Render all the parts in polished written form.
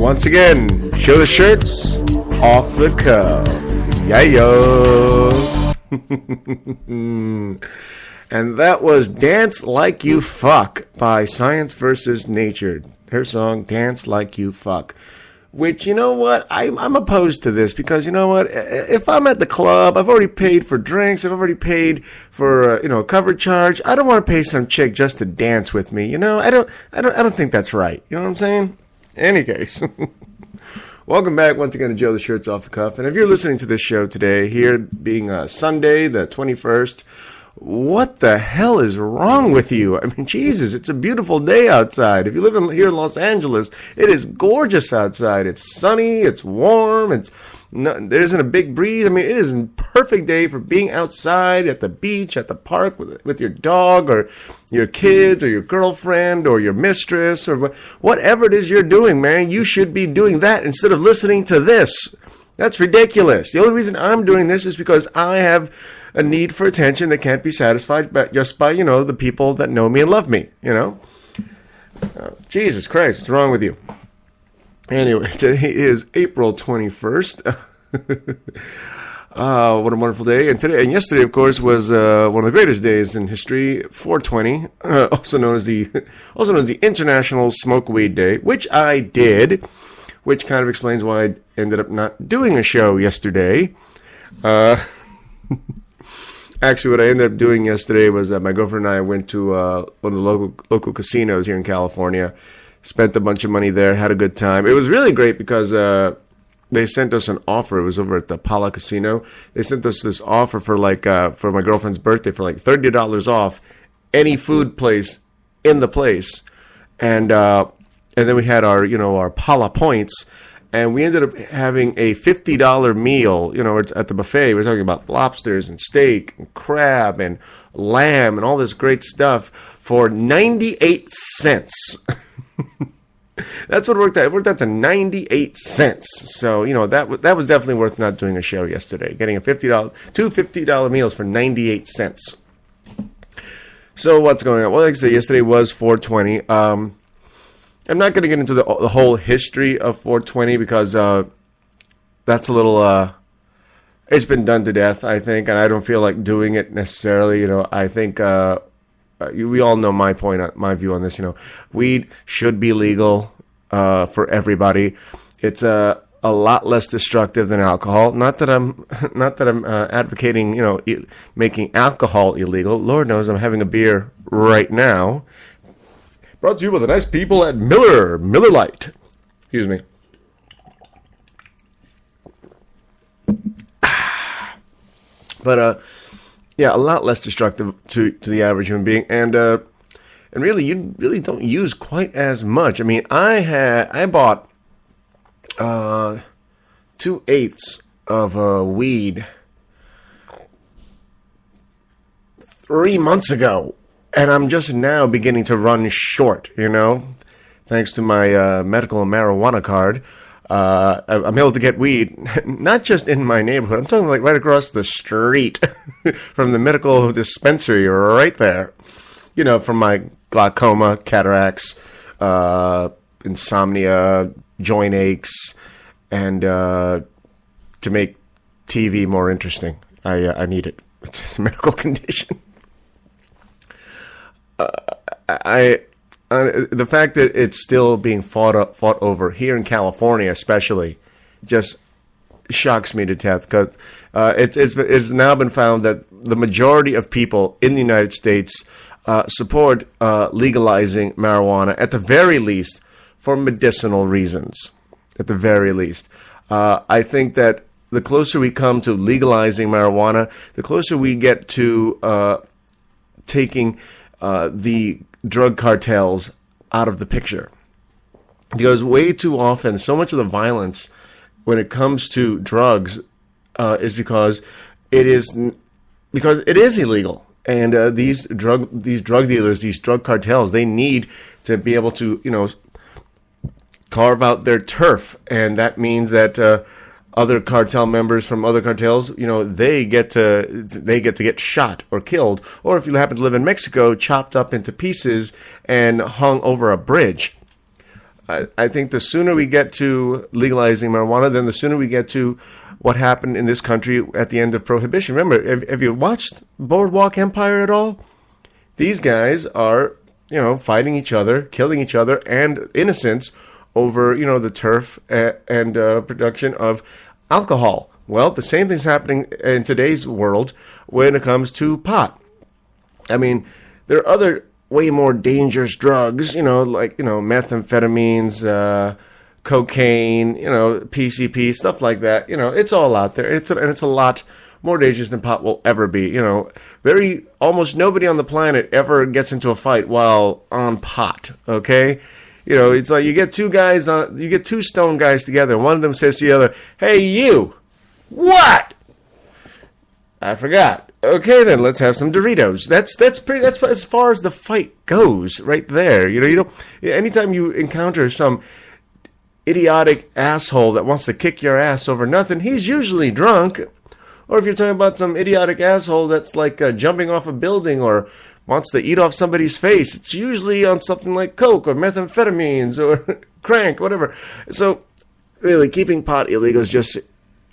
Once again, show the shirts off the cuff. Yeah, yo. And that was Dance Like You Fuck by Science vs. Nature. Their song, Dance Like You Fuck. Which, you know what, I'm opposed to this because, you know what, if I'm at the club, I've already paid for drinks, I've already paid for, a cover charge. I don't want to pay some chick just to dance with me, you know? I don't think that's right. You know what I'm saying? Any case. Welcome back once again to Joe the Shirts Off the Cuff. And if you're listening to this show today, here being Sunday, the 21st, what the hell is wrong with you? I mean, Jesus, it's a beautiful day outside. If you live here in Los Angeles, it is gorgeous outside. It's sunny, it's warm, there isn't a big breeze. I mean, it is a perfect day for being outside at the beach, at the park with your dog or your kids or your girlfriend or your mistress or whatever it is you're doing, man. You should be doing that instead of listening to this. That's ridiculous. The only reason I'm doing this is because I have a need for attention that can't be satisfied just by, the people that know me and love me, Jesus Christ, what's wrong with you? Anyway, today is April 21st. What a wonderful day. And yesterday, of course, was one of the greatest days in history, 420, also known as the International Smoke Weed Day, which I did, which kind of explains why I ended up not doing a show yesterday. Actually, what I ended up doing yesterday was my girlfriend and I went to one of the local casinos here in California, spent a bunch of money there, had a good time. It was really great because they sent us an offer. It was over at the Pala Casino. They sent us this offer for for my girlfriend's birthday for $30 off any food place in the place, and then we had our Pala points. And we ended up having a $50 meal, at the buffet. We're talking about lobsters and steak and crab and lamb and all this great stuff for 98 cents. That's what it worked out. It worked out to 98 cents. So, that was definitely worth not doing a show yesterday. Getting two $50 meals for 98 cents. So what's going on? Well, like I said, yesterday was 420. I'm not going to get into the whole history of 420 because that's a little, it's been done to death, I think, and I don't feel like doing it necessarily. I think we all know my view on this. Weed should be legal for everybody. It's a lot less destructive than alcohol. Not that I'm advocating, making alcohol illegal. Lord knows I'm having a beer right now. Brought to you by the nice people at Miller Lite. Excuse me. But a lot less destructive to the average human being, and really, you really don't use quite as much. I mean, I bought 2/8 of weed 3 months ago. And I'm just now beginning to run short, thanks to my medical marijuana card. I'm able to get weed, not just in my neighborhood. I'm talking right across the street from the medical dispensary right there. From my glaucoma, cataracts, insomnia, joint aches, and to make TV more interesting. I need it. It's a medical condition. The fact that it's still being fought over here in California, especially, just shocks me to death. Because it's now been found that the majority of people in the United States support legalizing marijuana at the very least for medicinal reasons. At the very least, I think that the closer we come to legalizing marijuana, the closer we get to taking the drug cartels out of the picture. Because way too often, so much of the violence when it comes to drugs is because it is illegal. And these drug dealers, these drug cartels, they need to be able to, carve out their turf. And that means that other cartel members from other cartels, they get to get shot or killed, or if you happen to live in Mexico, chopped up into pieces and hung over a bridge. I think the sooner we get to legalizing marijuana, then the sooner we get to what happened in this country at the end of Prohibition. Remember, have you watched Boardwalk Empire at all? These guys are, fighting each other, killing each other, and innocents over, the turf and production of alcohol. Well, the same thing's happening in today's world when it comes to pot. I mean, there are other way more dangerous drugs, like, methamphetamines, cocaine, PCP, stuff like that. It's all out there. It's a lot more dangerous than pot will ever be. Almost nobody on the planet ever gets into a fight while on pot. Okay, it's like you get two stone guys together, and one of them says to the other, "Hey, you, what? I forgot. Okay, then let's have some Doritos." That's as far as the fight goes, right there. Anytime you encounter some idiotic asshole that wants to kick your ass over nothing, he's usually drunk. Or if you're talking about some idiotic asshole that's like jumping off a building or wants to eat off somebody's face, it's usually on something like coke or methamphetamines or crank, whatever. So, really, keeping pot illegal is just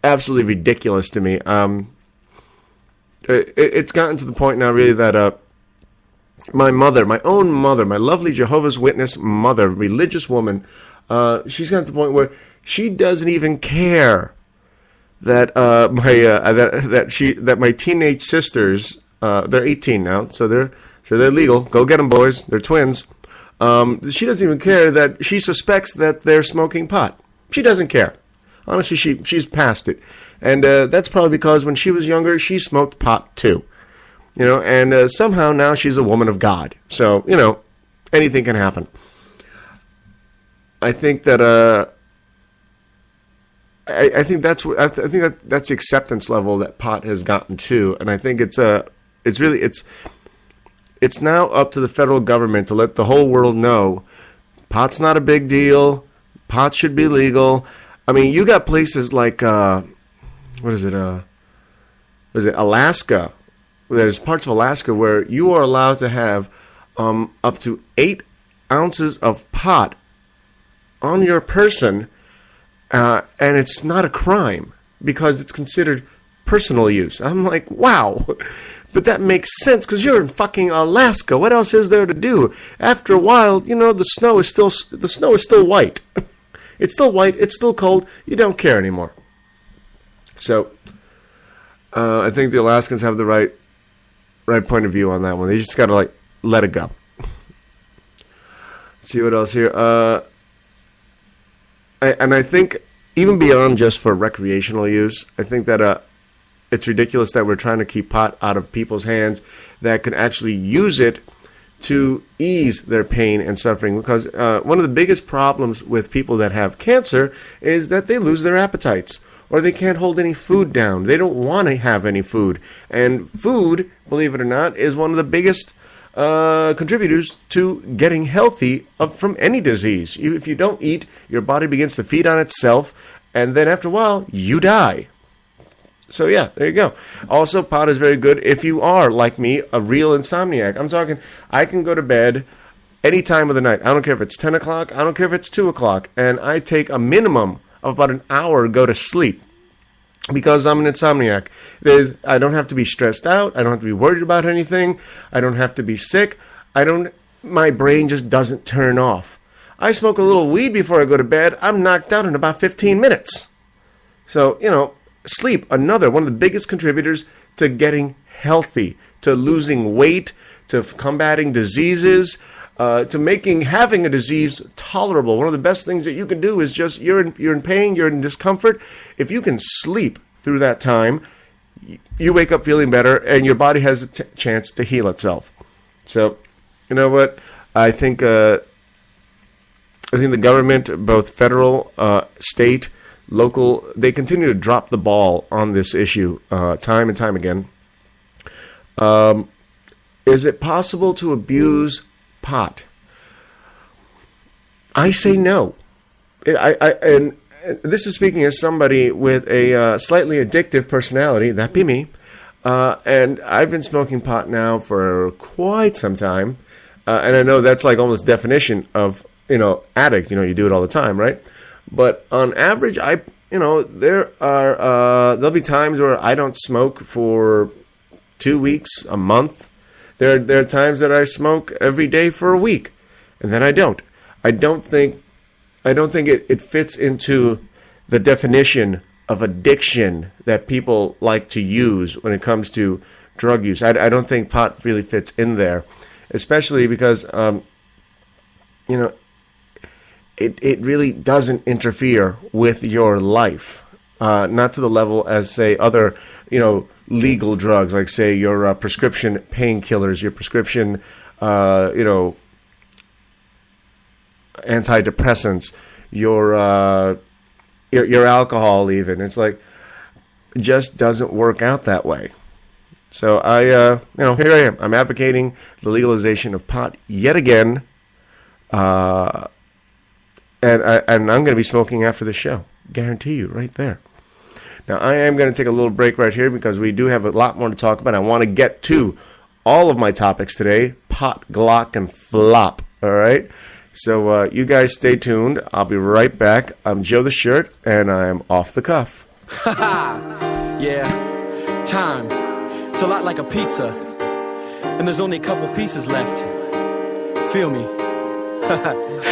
absolutely ridiculous to me. It's gotten to the point now, really, that my own mother, my lovely Jehovah's Witness mother, religious woman, she's gotten to the point where she doesn't even care that my teenage sisters, they're 18 now, so they're legal. Go get them, boys. They're twins. She doesn't even care that she suspects that they're smoking pot. She doesn't care. Honestly, she's past it. And that's probably because when she was younger, she smoked pot too. And somehow now she's a woman of God. So, anything can happen. I think that I think that's the acceptance level that pot has gotten to, and I think it's now up to the federal government to let the whole world know pot's not a big deal. Pot should be legal. I mean, you got places like Alaska. There's parts of Alaska where you are allowed to have up to 8 ounces of pot on your person, and it's not a crime because it's considered personal use. I'm like, wow. But that makes sense because you're in fucking Alaska. What else is there to do? After a while, the snow is still white. It's still white. It's still cold. You don't care anymore. So, I think the Alaskans have the right point of view on that one. They just gotta let it go. Let's see what else here. I think even beyond just for recreational use, I think that it's ridiculous that we're trying to keep pot out of people's hands that can actually use it to ease their pain and suffering. Because one of the biggest problems with people that have cancer is that they lose their appetites, or they can't hold any food down. They don't want to have any food. And food, believe it or not, is one of the biggest contributors to getting healthy from any disease. If you don't eat, your body begins to feed on itself, and then after a while, you die. So yeah, there you go. Also, pot is very good if you are, like me, a real insomniac. I'm talking, I can go to bed any time of the night. I don't care if it's 10 o'clock. I don't care if it's 2 o'clock. And I take a minimum of about an hour to go to sleep because I'm an insomniac. I don't have to be stressed out. I don't have to be worried about anything. I don't have to be sick. My brain just doesn't turn off. I smoke a little weed before I go to bed. I'm knocked out in about 15 minutes. So, sleep, one of the biggest contributors to getting healthy, to losing weight, to combating diseases, to having a disease tolerable. One of the best things that you can do is just, you're in pain, you're in discomfort. If you can sleep through that time, you wake up feeling better, and your body has a chance to heal itself. So, you know what? I think the government, both federal, state, local, they continue to drop the ball on this issue time and time again. Is it possible to abuse pot? I say no. And this is speaking as somebody with a slightly addictive personality, that be me. And I've been smoking pot now for quite some time. And I know that's like almost definition of, addict. You do it all the time, right? But on average, there'll be times where I don't smoke for 2 weeks, a month. There are times that I smoke every day for a week, and then I don't. I don't think it fits into the definition of addiction that people like to use when it comes to drug use. I don't think pot really fits in there, especially because it really doesn't interfere with your life, not to the level as, say, other legal drugs, like, say, your prescription painkillers, your prescription antidepressants, your alcohol, even. It's like, it just doesn't work out that way. So here I am. I'm advocating the legalization of pot yet again, and I'm going to be smoking after the show. Guarantee you, right there. Now, I am going to take a little break right here because we do have a lot more to talk about. I want to get to all of my topics today: pot, Glock, and flop. All right. So you guys stay tuned. I'll be right back. I'm Joe the Shirt, and I'm off the cuff. Yeah, time. It's a lot like a pizza, and there's only a couple pieces left. Feel me?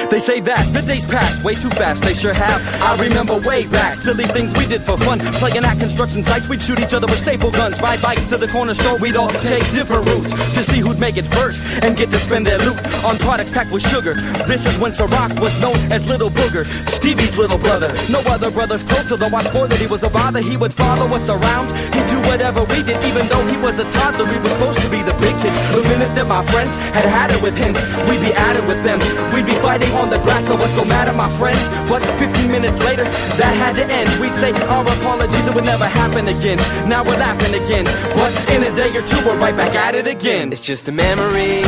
They say that the days pass way too fast, they sure have. I remember way back, silly things we did for fun. Playing at construction sites, we'd shoot each other with staple guns. Ride bikes to the corner store, we'd all take different routes to see who'd make it first and get to spend their loot on products packed with sugar. This is when Ciroc was known as Little Booger, Stevie's little brother. No other brother's closer, though I swore that he was a bother. He would follow us around, he'd do whatever we did, even though he was a toddler. We were supposed to be the big kids. The minute that my friends had it with him, we'd be at it with them. We'd be fighting on the grass, so what's so mad at my friends? But 15 minutes later, that had to end. We'd say our apologies, it would never happen again. Now we're laughing again, but in a day or two, we're right back at it again. It's just a memory,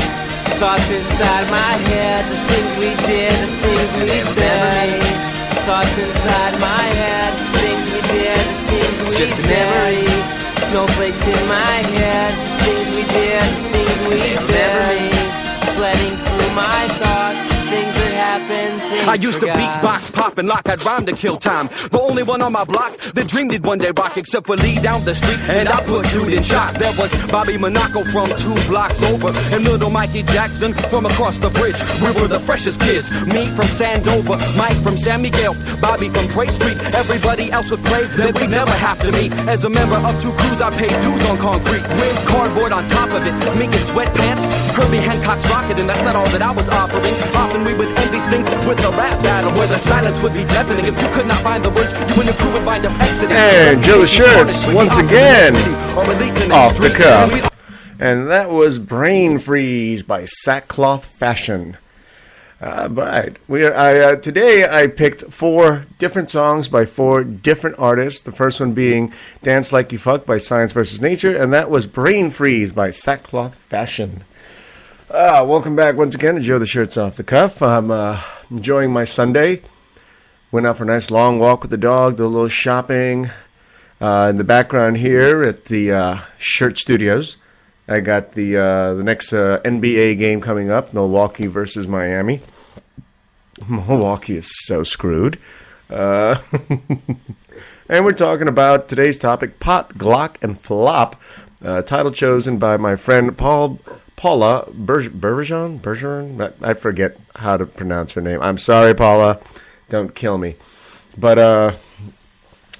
thoughts inside my head, the things we did, the things we said. Thoughts inside my head, the things we did, the things we said. It's just a memory, snowflakes in my head, the things we did, the things we said. Flooding through my thoughts, things that happen, things I used to beatbox, pop, and lock. I'd rhyme to kill time. The only one on my block that dreamed he'd one day rock, except for Lee down the street, and I put dude in shock. There was Bobby Monaco from 2 blocks over, and little Mikey Jackson from across the bridge. We were the freshest kids. Me from Sandover, Mike from San Miguel, Bobby from Pray Street. Everybody else would pray that we'd never have to meet. As a member of 2 crews, I paid dues on concrete with cardboard on top of it, me in sweatpants, Herbie Hancock's rocket, and that's not all that I was offering. Often we would end these things with a rap battle, where the silence would be deafening. If you could not find the words, you and your crew would wind up exiting. And Joe the Shirts, once again, off the cuff. And that was Brain Freeze by Sackcloth Fashion. But today I picked 4 different songs by 4 different artists. The first one being Dance Like You Fuck by Science vs. Nature, and that was Brain Freeze by Sackcloth Fashion. Welcome back once again to Joe the Shirts Off the Cuff. I'm enjoying my Sunday. Went out for a nice long walk with the dog, did a little shopping. In the background here at the Shirt Studios, I got the next NBA game coming up, Milwaukee versus Miami. Milwaukee is so screwed. And we're talking about today's topic, pot, Glock, and flop. Title chosen by my friend Paula Bergeron. I forget how to pronounce her name. I'm sorry, Paula. Don't kill me. But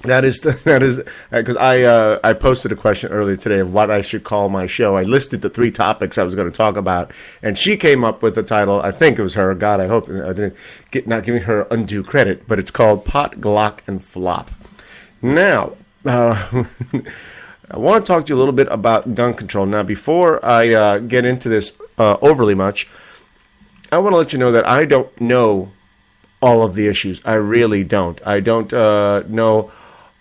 that is because I posted a question earlier today of what I should call my show. I listed the 3 topics I was going to talk about, and she came up with the title. I think it was her. God, I hope I didn't not giving her undue credit, but it's called Pot, Glock, and Flop. Now, I want to talk to you a little bit about gun control. Now, before I get into this overly much, I want to let you know that I don't know all of the issues. I really don't. I don't know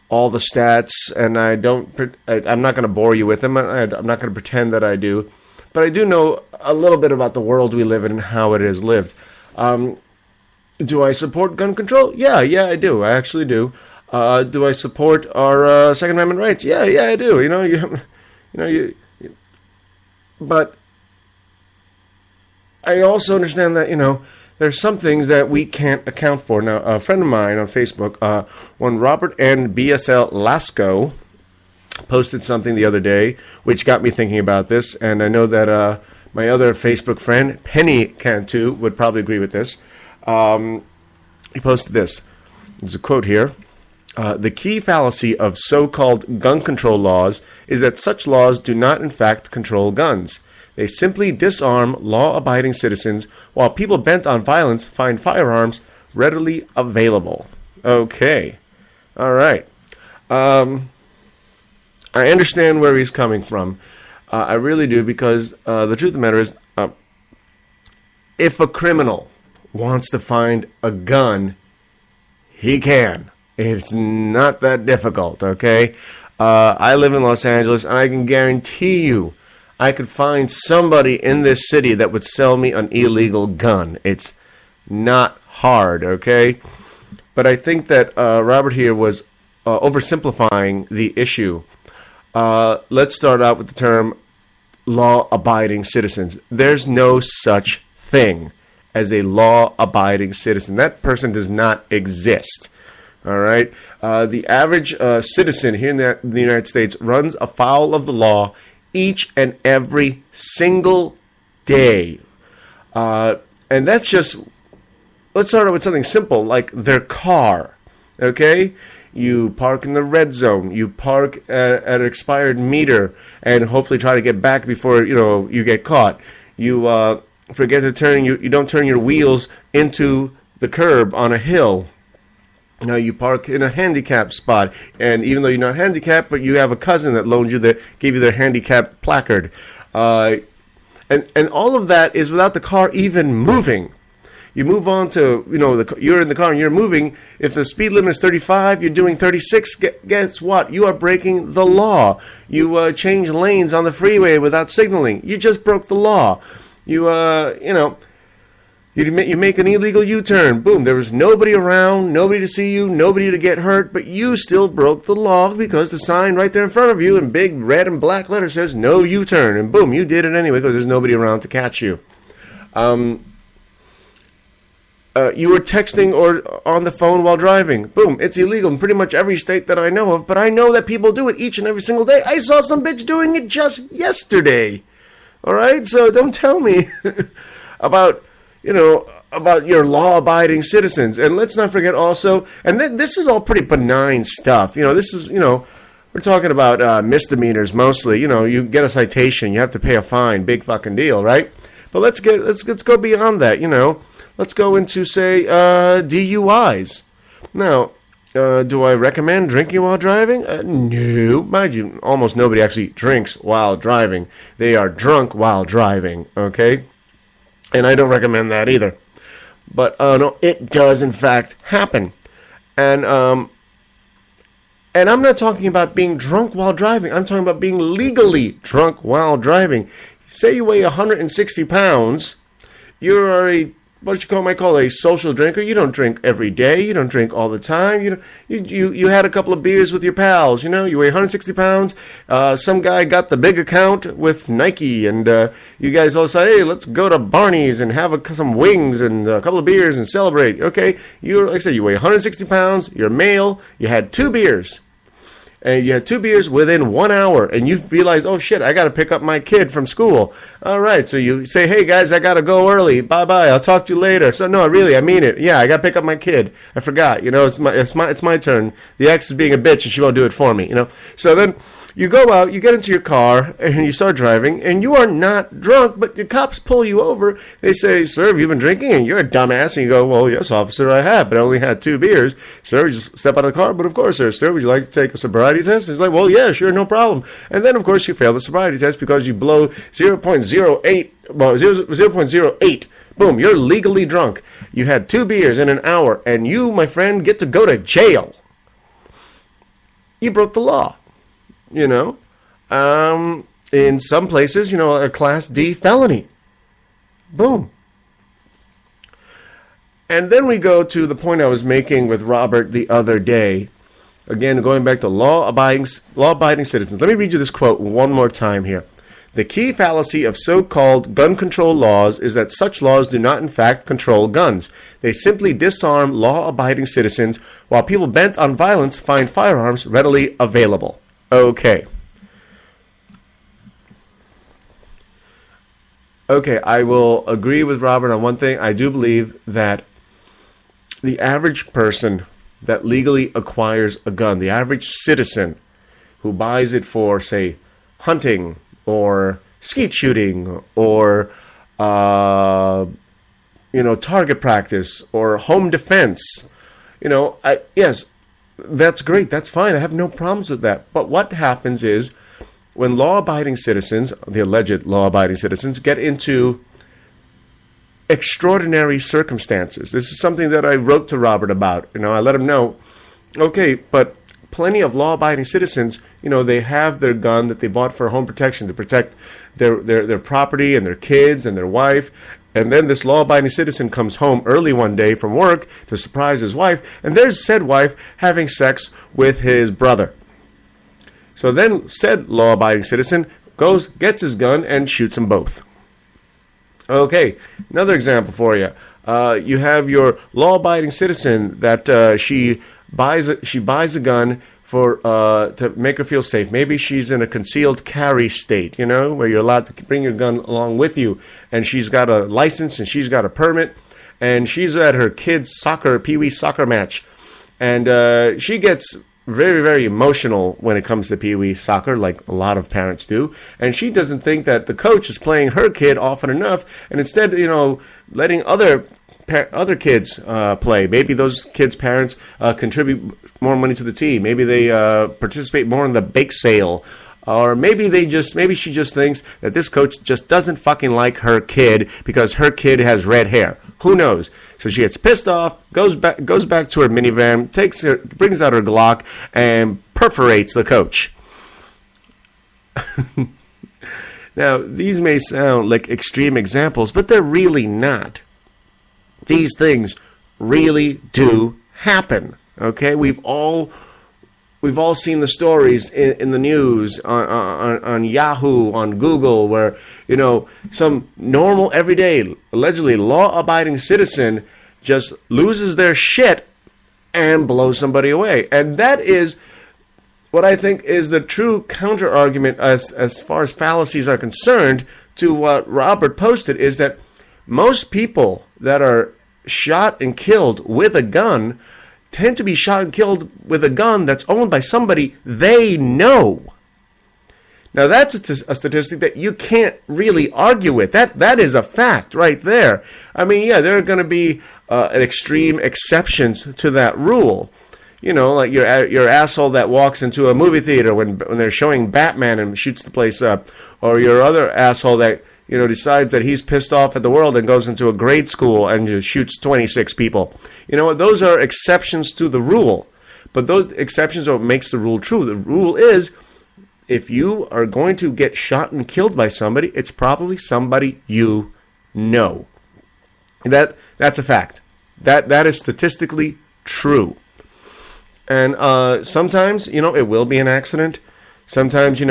all the stats, and I'm not going to bore you with them. I'm not going to pretend that I do. But I do know a little bit about the world we live in and how it is lived. Do I support gun control? Yeah, I do. I actually do. Do I support our Second Amendment rights? Yeah, I do. But I also understand that there's some things that we can't account for. Now, a friend of mine on Facebook, one Robert N. BSL Lasco, posted something the other day, which got me thinking about this, and I know that my other Facebook friend, Penny Cantu, would probably agree with this. He posted this. There's a quote here. The key fallacy of so-called gun control laws is that such laws do not in fact control guns. They simply disarm law-abiding citizens while people bent on violence find firearms readily available. Okay. All right. I understand where he's coming from. I really do, because the truth of the matter is, if a criminal wants to find a gun, he can. It's not that difficult, okay? I live in Los Angeles, and I can guarantee you I could find somebody in this city that would sell me an illegal gun. It's not hard, okay? But I think that Robert here was oversimplifying the issue. Let's start out with the term law-abiding citizens. There's no such thing as a law-abiding citizen. That person does not exist. All right? The average citizen here in the United States runs afoul of the law each and every single day. And that's just... Let's start out with something simple, like their car. Okay? You park in the red zone. You park at an expired meter and hopefully try to get back before, you get caught. You forget to turn... You don't turn your wheels into the curb on a hill. Now, you park in a handicapped spot, and even though you're not handicapped, but you have a cousin that loaned you gave you their handicapped placard. And all of that is without the car even moving. You move on to, you're in the car and you're moving. If the speed limit is 35, you're doing 36. Guess what? You are breaking the law. You change lanes on the freeway without signaling. You just broke the law. You make an illegal U-turn. Boom. There was nobody around, nobody to see you, nobody to get hurt, but you still broke the law because the sign right there in front of you in big red and black letters says no U-turn. And boom, you did it anyway because there's nobody around to catch you. You were texting or on the phone while driving. Boom, it's illegal in pretty much every state that I know of, but I know that people do it each and every single day. I saw some bitch doing it just yesterday. All right? So don't tell me about your law-abiding citizens. And let's not forget also, and this is all pretty benign stuff. This is, we're talking about misdemeanors mostly. You get a citation, you have to pay a fine, big fucking deal, right? But let's go beyond that, Let's go into, say, DUIs. Now, do I recommend drinking while driving? No. Mind you, almost nobody actually drinks while driving. They are drunk while driving, okay? And I don't recommend that either. But, no, it does, in fact, happen. And I'm not talking about being drunk while driving. I'm talking about being legally drunk while driving. Say you weigh 160 pounds. You're might call a social drinker. You don't drink every day. You don't drink all the time. You had a couple of beers with your pals. You weigh 160 pounds. Some guy got the big account with Nike, and you guys all decide, hey, let's go to Barney's and have some wings and a couple of beers and celebrate. Okay, like I said, you weigh 160 pounds. You're male. You had 2 beers. And you had 2 beers within 1 hour, and you realize, oh shit, I got to pick up my kid from school. All right, so you say, hey guys, I got to go early. Bye bye. I'll talk to you later. So no, really, I mean it. Yeah, I got to pick up my kid. I forgot. It's my turn. The ex is being a bitch, and she won't do it for me. So then you go out, you get into your car, and you start driving, and you are not drunk, but the cops pull you over. They say, sir, have you been drinking? And you're a dumbass, and you go, well, yes, officer, I have, but I only had 2 beers. Sir, you just step out of the car. But of course, sir, would you like to take a sobriety test? He's like, well, yeah, sure, no problem. And then, of course, you fail the sobriety test because you blow 0.08. Boom, you're legally drunk. You had 2 beers in an hour, and you, my friend, get to go to jail. You broke the law. In some places, a Class D felony. Boom. And then we go to the point I was making with Robert the other day. Again, going back to law-abiding citizens. Let me read you this quote one more time here. The key fallacy of so-called gun control laws is that such laws do not in fact control guns. They simply disarm law-abiding citizens while people bent on violence find firearms readily available. Okay. Okay, I will agree with Robert on one thing. I do believe that the average person that legally acquires a gun, the average citizen who buys it for, say, hunting or skeet shooting or, target practice or home defense, yes, that's great. That's fine. I have no problems with that. But what happens is when law-abiding citizens, the alleged law-abiding citizens, get into extraordinary circumstances. This is something that I wrote to Robert about. I let him know, okay, but plenty of law-abiding citizens, they have their gun that they bought for home protection to protect their property and their kids and their wife. And then this law-abiding citizen comes home early one day from work to surprise his wife, and there's said wife having sex with his brother. So then said law-abiding citizen goes, gets his gun, and shoots them both. Okay, another example for you. You have your law-abiding citizen that she buys a gun for to make her feel safe. Maybe she's in a concealed carry state, where you're allowed to bring your gun along with you, and she's got a license and she's got a permit, and she's at her kid's pee-wee soccer match, and she gets very, very emotional when it comes to pee-wee soccer, like a lot of parents do. And she doesn't think that the coach is playing her kid often enough, and instead, letting other kids play. Maybe those kids' parents contribute more money to the team. Maybe they participate more in the bake sale. Or maybe she just thinks that this coach just doesn't fucking like her kid because her kid has red hair. Who knows? So she gets pissed off, goes back to her minivan, brings out her Glock, and perforates the coach. Now, these may sound like extreme examples, but they're really not. These things really do happen. Okay, we've all seen the stories in the news, on Yahoo, on Google, where, some normal, everyday, allegedly law-abiding citizen just loses their shit and blows somebody away. And that is what I think is the true counter-argument as far as fallacies are concerned to what Robert posted, is that most people that are shot and killed with a gun tend to be shot and killed with a gun that's owned by somebody they know. Now, that's a statistic that you can't really argue with. That is a fact right there. I mean, yeah, there are going to be extreme exceptions to that rule. Like your asshole that walks into a movie theater when they're showing Batman and shoots the place up, or your other asshole that decides that he's pissed off at the world and goes into a grade school and just shoots 26 people. Those are exceptions to the rule. But those exceptions are what makes the rule true. The rule is, if you are going to get shot and killed by somebody, it's probably somebody you know. That's a fact. That is statistically true. And sometimes, it will be an accident. Sometimes, you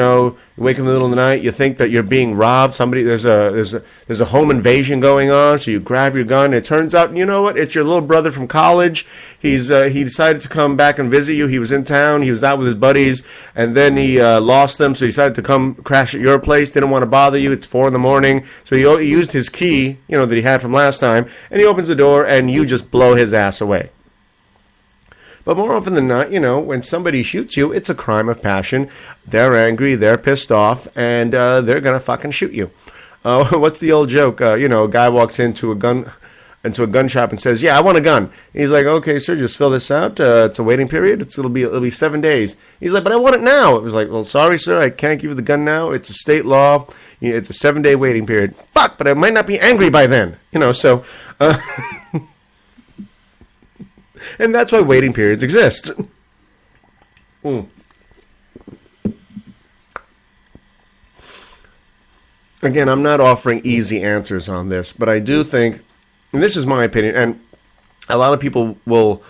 wake up in the middle of the night, you think that you're being robbed. There's a home invasion going on, so you grab your gun. It turns out, you know what? It's your little brother from college. He decided to come back and visit you. He was in town. He was out with his buddies, and then he lost them, so he decided to come crash at your place. Didn't want to bother you. It's 4 a.m, so he used his key, that he had from last time, and he opens the door, and you just blow his ass away. But more often than not, when somebody shoots you, it's a crime of passion. They're angry, they're pissed off, and they're going to fucking shoot you. What's the old joke? A guy walks into a gun shop and says, "Yeah, I want a gun." He's like, "Okay, sir, just fill this out. It's a waiting period. It'll be 7 days." He's like, "But I want it now." It was like, "Well, sorry, sir, I can't give you the gun now. It's a state law. It's a 7-day waiting period." Fuck, but I might not be angry by then. So... And that's why waiting periods exist. Again, I'm not offering easy answers on this, but I do think, and this is my opinion, and a lot of people will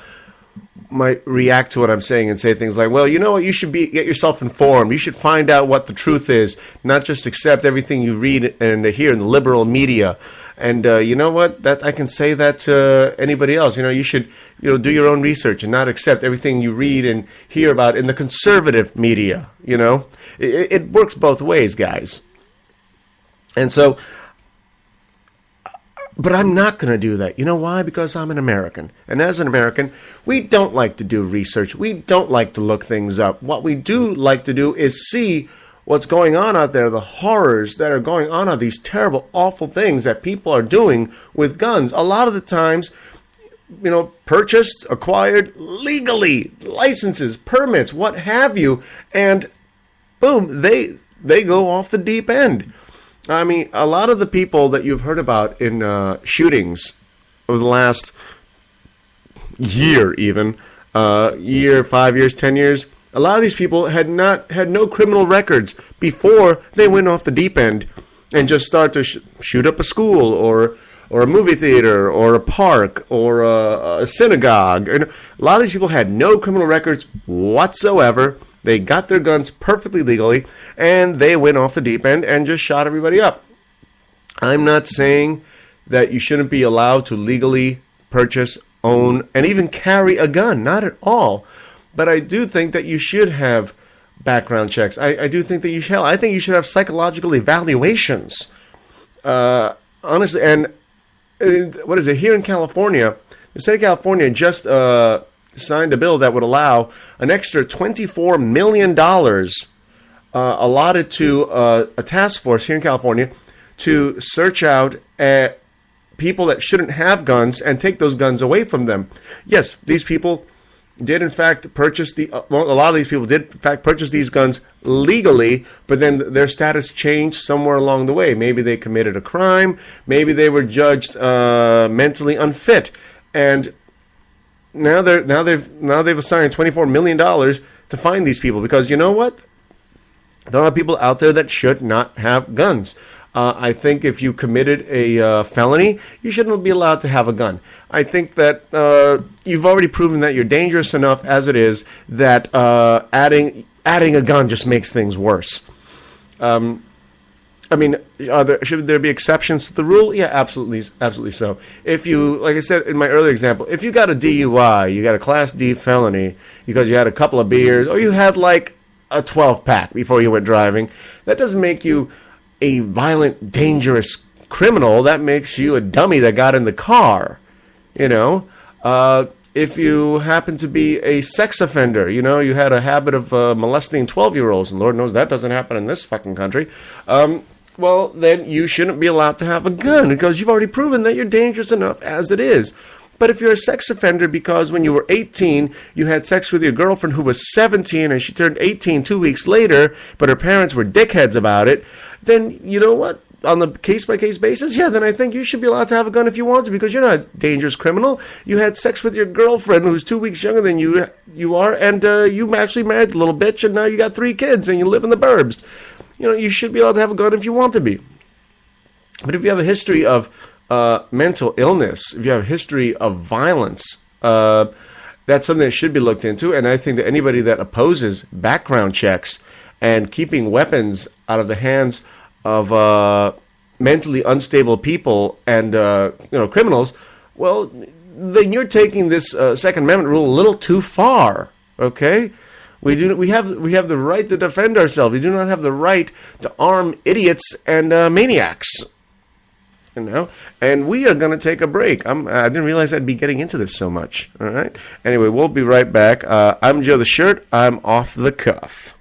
might react to what I'm saying and say things like, well, you know what, you should get yourself informed. You should find out what the truth is, not just accept everything you read and hear in the liberal media. And you know what, that I can say that to anybody else. You should do your own research and not accept everything you read and hear about in the conservative media. It works both ways, guys. And so, but I'm not going to do that. You know why? Because I'm an American. And as an American, we don't like to do research. We don't like to look things up. What we do like to do is see what's going on out there, the horrors that are going on, these terrible, awful things that people are doing with guns. A lot of the times, purchased, acquired legally, licenses, permits, what have you, and boom, they go off the deep end. I mean, a lot of the people that you've heard about in shootings over the last year, even year, 5 years, 10 years, a lot of these people had no criminal records before they went off the deep end and just start to shoot up a school or a movie theater or a park or a synagogue. And a lot of these people had no criminal records whatsoever. They got their guns perfectly legally, and they went off the deep end and just shot everybody up. I'm not saying that you shouldn't be allowed to legally purchase, own, and even carry a gun. Not at all. But I do think that you should have background checks. I do think that you should. I think you should have psychological evaluations. Honestly, and what is it? Here in California, the state of California just signed a bill that would allow an extra $24 million allotted to a task force here in California to search out people that shouldn't have guns and take those guns away from them. Yes, these people did in fact purchase a lot of these people did in fact purchase these guns legally, but then their status changed somewhere along the way. Maybe they committed a crime, maybe they were judged mentally unfit, and now they've assigned $24 million to find these people, because you know what? There are people out there that should not have guns. I think if you committed a felony, you shouldn't be allowed to have a gun. I think that you've already proven that you're dangerous enough as it is, that adding a gun just makes things worse. I mean, should there be exceptions to the rule? Yeah, absolutely so. If you, like I said in my earlier example, if you got a DUI, you got a Class D felony because you had a couple of beers, or you had like a 12-pack before you went driving, that doesn't make you a violent, dangerous criminal. That makes you a dummy that got in the car. If you happen to be a sex offender, you had a habit of molesting 12-year-olds, and Lord knows that doesn't happen in this fucking country, well, then you shouldn't be allowed to have a gun, because you've already proven that you're dangerous enough as it is. But if you're a sex offender because when you were 18, you had sex with your girlfriend who was 17 and she turned 18 2 weeks later, but her parents were dickheads about it, then you know what? On the case-by-case basis, yeah, then I think you should be allowed to have a gun if you want to, because you're not a dangerous criminal. You had sex with your girlfriend who's 2 weeks younger than you are, and you actually married the little bitch, and now you got 3 kids, and you live in the burbs. You should be allowed to have a gun if you want to be. But if you have a history of mental illness, if you have a history of violence, that's something that should be looked into. And I think that anybody that opposes background checks and keeping weapons out of the hands of mentally unstable people and criminals, well, then you're taking this Second Amendment rule a little too far. Okay, we have the right to defend ourselves. We do not have the right to arm idiots and maniacs. And we are going to take a break. I didn't realize I'd be getting into this so much. All right. Anyway, we'll be right back. I'm Joe the Shirt. I'm off the cuff.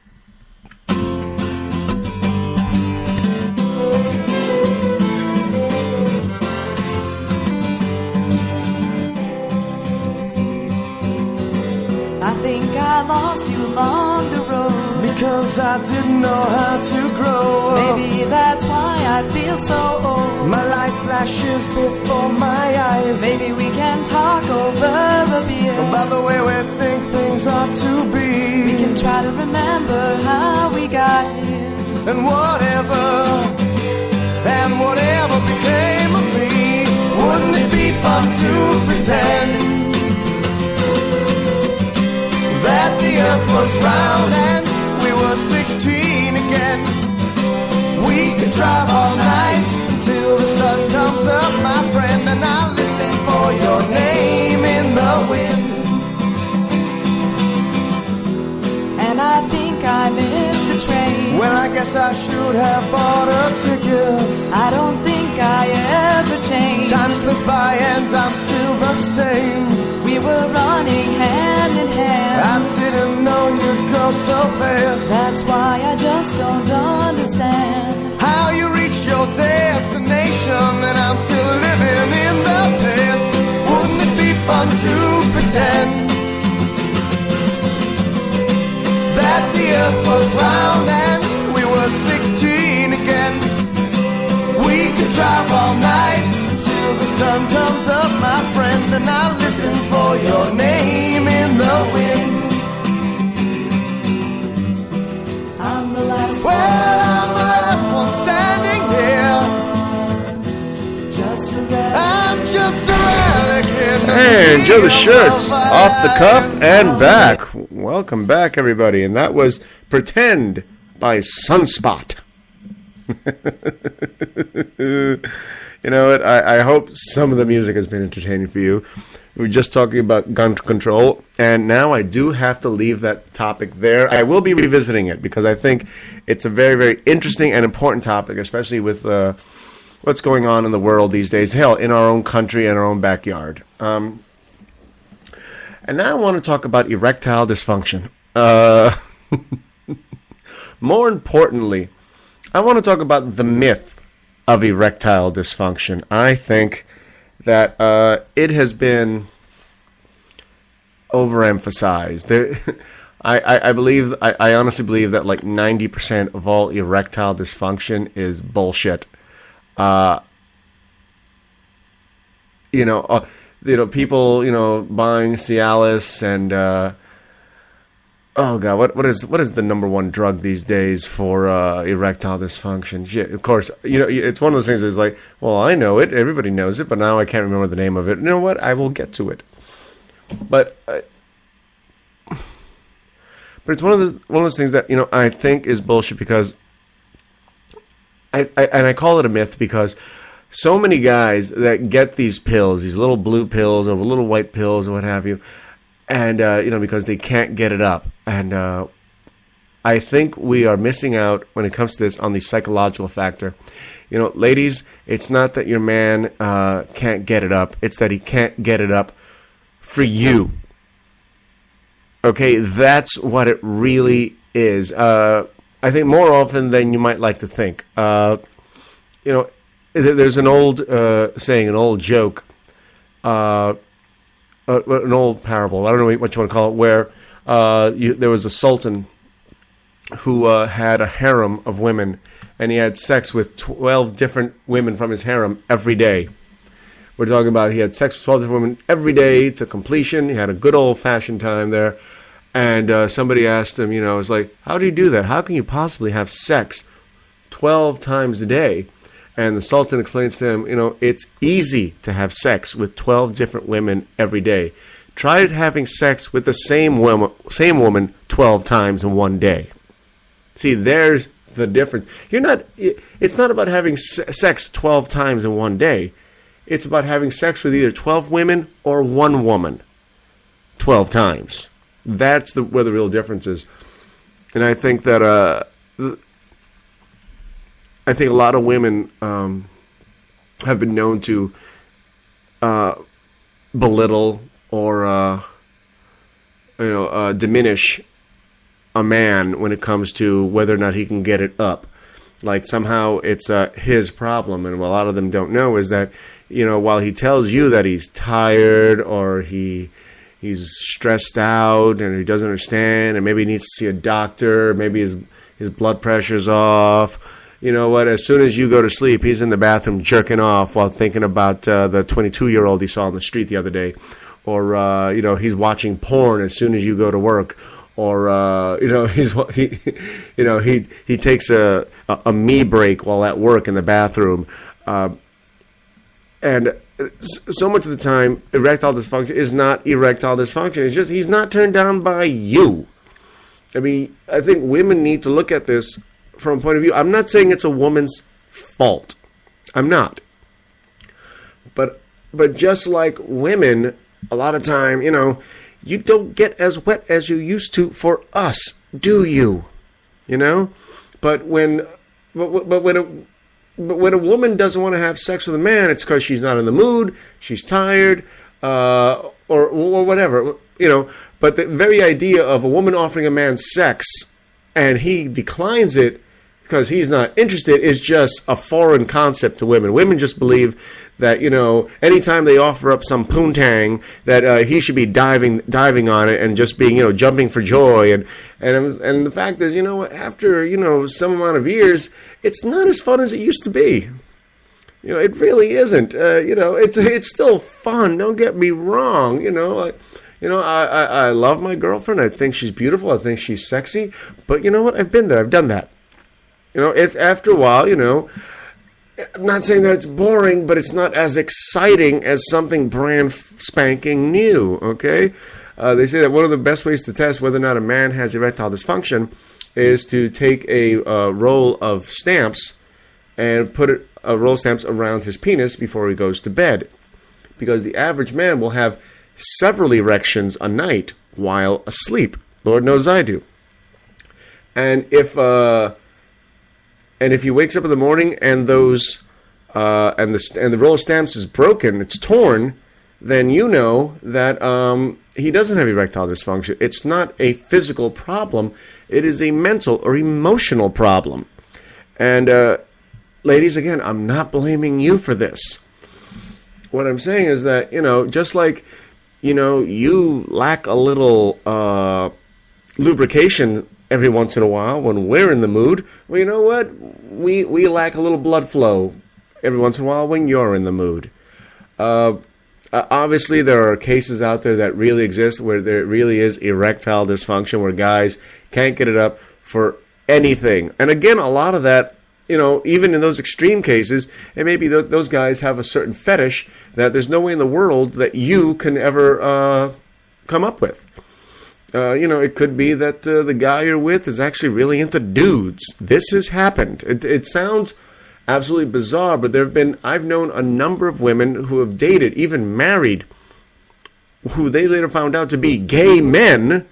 I think I lost you along the road, because I didn't know how to grow. Maybe that's why I feel so old. My life flashes before my eyes. Maybe we can talk over a beer about the way we think things ought to be. We can try to remember how we got here. And whatever became of me, wouldn't it be fun to pretend could drive all night until the sun comes up, my friend, and I'll listen for your name in the wind. And I think I missed the train. Well, I guess I should have bought a ticket. I don't think I ever changed. Time slips by and I'm still the same. We were running hand in hand. I didn't know you'd go so fast. That's why I just don't understand how you reached your destination and I'm still living in the past. Wouldn't it be fun to pretend that the earth was round and we were 16 again? We could drive all night till the sun comes up, my friend, and I'll listen for your name in the wind. I'm the last Well, I'm the last one standing here. just a relic. I'm just a relic in the And Joe the field Shirts, of off the cuff iron. and back. Welcome back, everybody. And that was Pretend by Sunspot. You know what? I hope some of the music has been entertaining for you. We were just talking about gun control, and now I do have to leave that topic there. I will be revisiting it because I think it's a very, very interesting and important topic, especially with what's going on in the world these days. Hell, in our own country and our own backyard. And now I want to talk about erectile dysfunction. More importantly, I want to talk about the myth of erectile dysfunction. I think that it has been overemphasized. I honestly believe that like 90% of all erectile dysfunction is bullshit. People, buying Cialis and oh god, what is the number one drug these days for erectile dysfunction? Shit, of course, it's one of those things that's like, well, I know it, everybody knows it, but now I can't remember the name of it. You know what? I will get to it. But it's one of those things that I think is bullshit because I call it a myth because so many guys that get these pills, these little blue pills or little white pills or what have you, and because they can't get it up, and I think we are missing out when it comes to this on the psychological factor. Ladies, it's not that your man can't get it up; it's that he can't get it up for you. Okay, that's what it really is. I think more often than you might like to think. There's an old saying, an old joke, an old parable, I don't know what you want to call it, where there was a sultan who had a harem of women, and he had sex with 12 different women from his harem every day. We're talking about he had sex with 12 different women every day to completion. He had a good old-fashioned time there. And somebody asked him, it's like, how do you do that? How can you possibly have sex 12 times a day? And the Sultan explains to him, it's easy to have sex with 12 different women every day. Try having sex with the same woman 12 times in one day. See, there's the difference. It's not about having sex 12 times in one day. It's about having sex with either 12 women or one woman 12 times. That's where the real difference is. And I think that I think a lot of women have been known to belittle or diminish a man when it comes to whether or not he can get it up. Like somehow it's his problem, and what a lot of them don't know is that while he tells you that he's tired or he's stressed out and he doesn't understand and maybe he needs to see a doctor, maybe his blood pressure's off. You know what? As soon as you go to sleep, he's in the bathroom jerking off while thinking about the 22-year-old he saw on the street the other day. Or, he's watching porn as soon as you go to work. Or, he takes a me break while at work in the bathroom. And so much of the time, erectile dysfunction is not erectile dysfunction. It's just he's not turned down by you. I mean, I think women need to look at this from a point of view. I'm not saying it's a woman's fault. I'm not. But just like women, a lot of time, you don't get as wet as you used to for us, do you? But when a woman doesn't want to have sex with a man, it's because she's not in the mood, she's tired, or whatever, But the very idea of a woman offering a man sex and he declines it because he's not interested is just a foreign concept to women. Women just believe that, anytime they offer up some poontang, that he should be diving on it and just being, jumping for joy. And the fact is, after, some amount of years, it's not as fun as it used to be. It really isn't. It's still fun. Don't get me wrong. I love my girlfriend. I think she's beautiful. I think she's sexy. But you know what? I've been there. I've done that. If after a while, I'm not saying that it's boring, but it's not as exciting as something brand spanking new, okay? They say that one of the best ways to test whether or not a man has erectile dysfunction is to take a roll of stamps and put a roll of stamps around his penis before he goes to bed. Because the average man will have several erections a night while asleep. Lord knows I do. And if he wakes up in the morning and those and the roll of stamps is broken, it's torn, then you know that he doesn't have erectile dysfunction. It's not a physical problem. It is a mental or emotional problem. And ladies, again, I'm not blaming you for this. What I'm saying is that, just like, you lack a little lubrication every once in a while when we're in the mood, well, you know what? We lack a little blood flow every once in a while when you're in the mood. Obviously, there are cases out there that really exist where there really is erectile dysfunction, where guys can't get it up for anything. And again, a lot of that, even in those extreme cases, and maybe those guys have a certain fetish that there's no way in the world that you can ever come up with. It could be that the guy you're with is actually really into dudes. This has happened. It sounds absolutely bizarre, but I've known a number of women who have dated, even married, who they later found out to be gay men,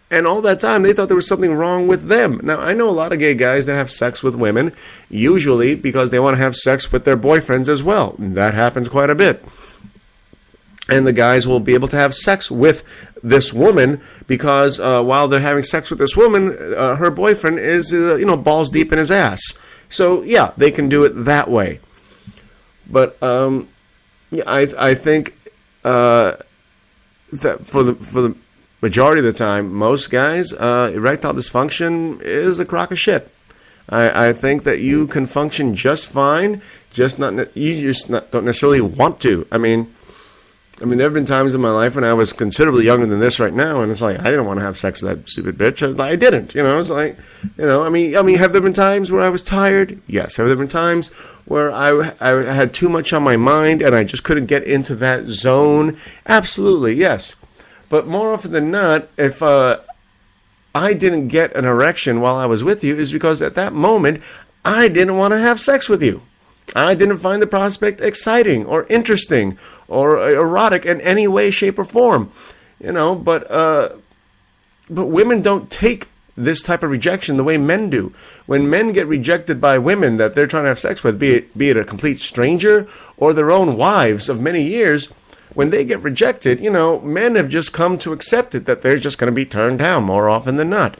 and all that time they thought there was something wrong with them. Now, I know a lot of gay guys that have sex with women, usually because they want to have sex with their boyfriends as well. That happens quite a bit. And the guys will be able to have sex with this woman because while they're having sex with this woman, her boyfriend is, balls deep in his ass. So, yeah, they can do it that way. But I think that for the majority of the time, most guys, erectile dysfunction is a crock of shit. I think that you can function just fine, don't necessarily want to. I mean, there have been times in my life when I was considerably younger than this right now, and it's like, I didn't want to have sex with that stupid bitch. I didn't, It's like, have there been times where I was tired? Yes. Have there been times where I had too much on my mind and I just couldn't get into that zone? Absolutely, yes. But more often than not, if I didn't get an erection while I was with you, is because at that moment, I didn't want to have sex with you. I didn't find the prospect exciting or interesting or erotic in any way, shape, or form. But women don't take this type of rejection the way men do. When men get rejected by women that they're trying to have sex with, be it a complete stranger or their own wives of many years, when they get rejected, men have just come to accept it, that they're just going to be turned down more often than not.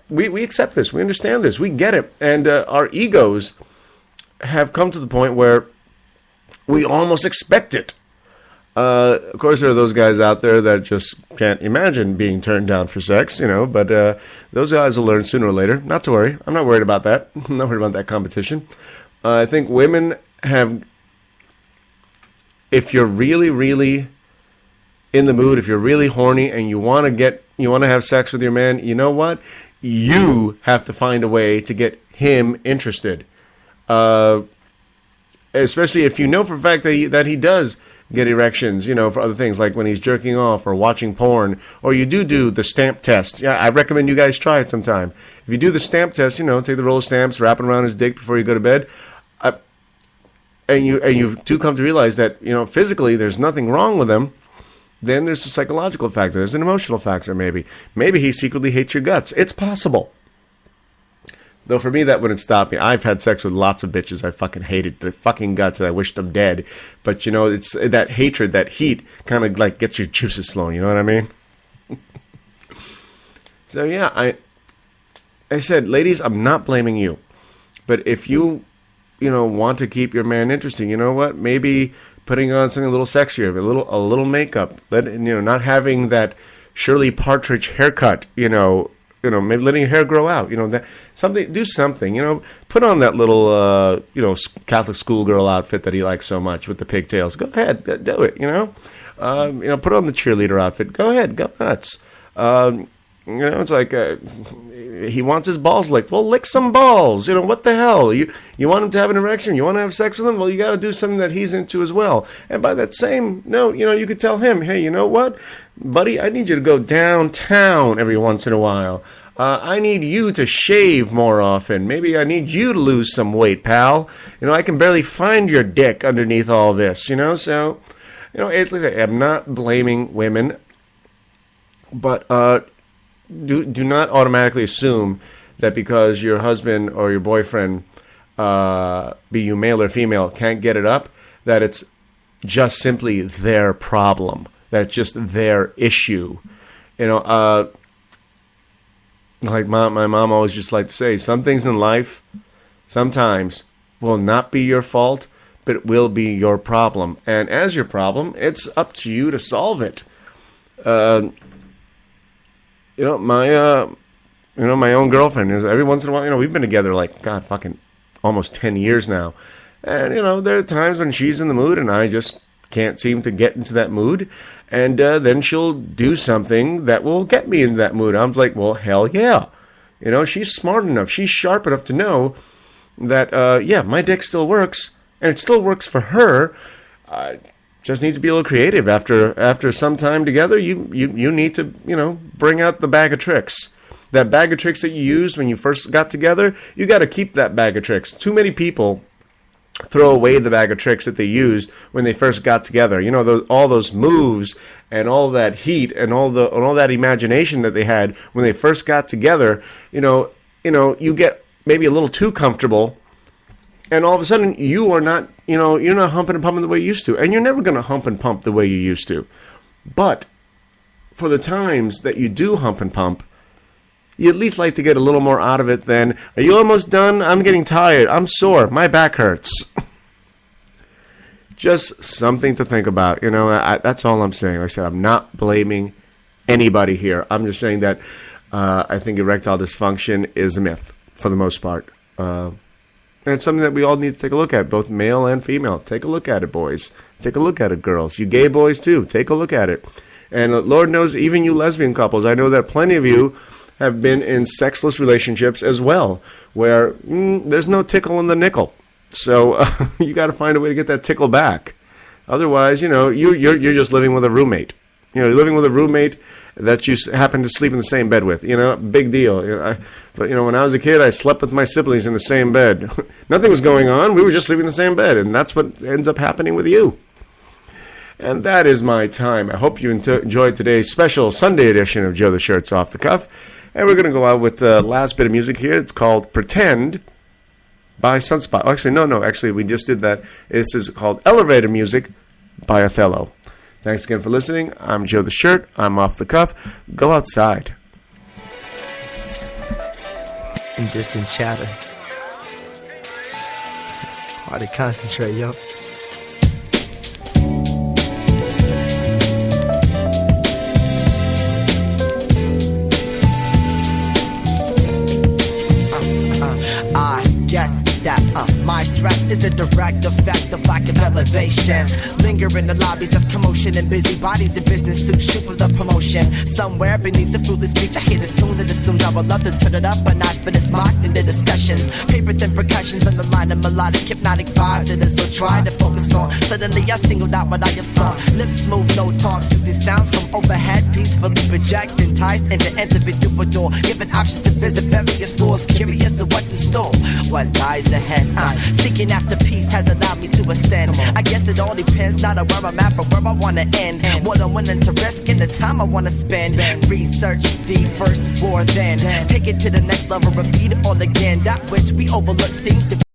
We accept this. We understand this. We get it. And our egos have come to the point where we almost expect it. Of course, there are those guys out there that just can't imagine being turned down for sex, but those guys will learn sooner or later. Not to worry. I'm not worried about that. I'm not worried about that competition. I think women have, if you're really, really in the mood, if you're really horny and you want to have sex with your man, you know what? You have to find a way to get him interested. Especially if you know for a fact that he does get erections, for other things, like when he's jerking off or watching porn, or you do the stamp test. Yeah, I recommend you guys try it sometime. If you do the stamp test, take the roll of stamps, wrap it around his dick before you go to bed, and you do come to realize that, physically there's nothing wrong with him, then there's a psychological factor. There's an emotional factor, maybe. Maybe he secretly hates your guts. It's possible. Though for me, that wouldn't stop me. I've had sex with lots of bitches I fucking hated their fucking guts and I wish them dead. But, it's that hatred, that heat kind of like gets your juices flowing. You know what I mean? So, yeah, I said, ladies, I'm not blaming you. But if you, want to keep your man interesting, you know what? Maybe putting on something a little sexier, a little makeup, not having that Shirley Partridge haircut, maybe letting your hair grow out, do something, put on that little, Catholic schoolgirl outfit that he likes so much with the pigtails. Go ahead, do it, put on the cheerleader outfit. Go ahead, go nuts. It's like he wants his balls licked. Well, lick some balls. What the hell? You want him to have an erection? You want to have sex with him? Well, you got to do something that he's into as well. And by that same note, you could tell him, hey, you know what, buddy? I need you to go downtown every once in a while. I need you to shave more often. Maybe I need you to lose some weight, pal. I can barely find your dick underneath all this, So, it's like I'm not blaming women, but do not automatically assume that because your husband or your boyfriend, be you male or female, can't get it up, that it's just simply their problem. That's just their issue. Like my mom always just liked to say, some things in life sometimes will not be your fault, but it will be your problem. And as your problem, it's up to you to solve it. My own girlfriend is every once in a while, we've been together like, God, fucking almost 10 years now. And, there are times when she's in the mood and I just can't seem to get into that mood. And then she'll do something that will get me into that mood. I'm like, well, hell yeah. She's smart enough. She's sharp enough to know that, my dick still works. And it still works for her. Just need to be a little creative. After some time together, you need to, bring out the bag of tricks. That bag of tricks that you used when you first got together, you got to keep that bag of tricks. Too many people throw away the bag of tricks that they used when they first got together. All those moves and all that heat and all that imagination that they had when they first got together. You get maybe a little too comfortable, and all of a sudden you are not, you're not humping and pumping the way you used to, and you're never going to hump and pump the way you used to. But for the times that you do hump and pump, you at least like to get a little more out of it than, are you almost done? I'm getting tired. I'm sore. My back hurts. Just something to think about. That's all I'm saying. Like I said, I'm not blaming anybody here. I'm just saying that I think erectile dysfunction is a myth for the most part. And it's something that we all need to take a look at, both male and female. Take a look at it, boys. Take a look at it, girls. You gay boys, too. Take a look at it. And Lord knows, even you lesbian couples, I know that plenty of you have been in sexless relationships as well, where there's no tickle in the nickel. So you got to find a way to get that tickle back. Otherwise, you're just living with a roommate. You're living with a roommate that you happen to sleep in the same bed with. Big deal. But when I was a kid, I slept with my siblings in the same bed. Nothing was going on. We were just sleeping in the same bed, and that's what ends up happening with you. And that is my time. I hope you enjoyed today's special Sunday edition of Joe the Shirt's Off the Cuff. And we're going to go out with the last bit of music here. It's called Pretend by Sunspot. Oh, actually, no. Actually, we just did that. This is called Elevator Music by Othello. Thanks again for listening. I'm Joe the Shirt. I'm Off the Cuff. Go outside. And distant chatter. Hard to concentrate, yo. My stress is a direct effect of lack of elevation. Linger in the lobbies of commotion and busy bodies in business to shoot for the promotion. Somewhere beneath the fruitless speech, I hear this tune that assumes I would love to turn it up a notch, but it's mocked in the discussions. Paper thin percussions on the line of melodic, hypnotic vibes that is so trying to focus on. Suddenly I singled out what I have sung. Lips move, no talk, soothing sounds from overhead, peacefully project, enticed into individual door, giving options to visit various floors, curious of what's in store, what lies ahead. Seeking after peace has allowed me to ascend. I guess it all depends, not on where I'm at, but where I wanna end. What I'm willing to risk and the time I wanna spend. Research the first before then. Take it to the next level, repeat it all again. That which we overlook seems to